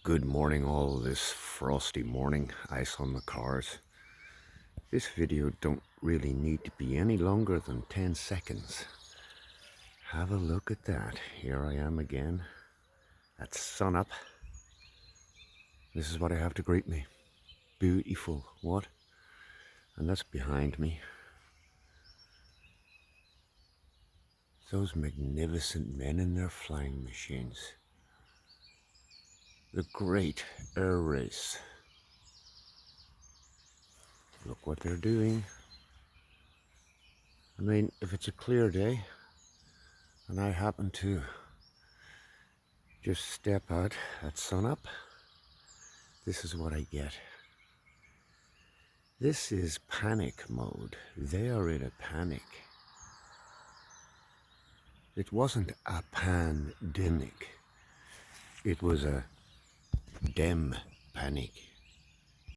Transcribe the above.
Good morning all this frosty morning, ice on the cars. This video don't really need to be any longer than 10 seconds. Have a look at that. Here I am again at sunup. This is what I have to greet me. Beautiful, what? And that's behind me. Those magnificent men in their flying machines. The great air race. Look what they're doing. I mean, if it's a clear day and I happen to just step out at sunup, this is what I get. This is panic mode. They are in a panic. It wasn't a pandemic. It was a dem panic.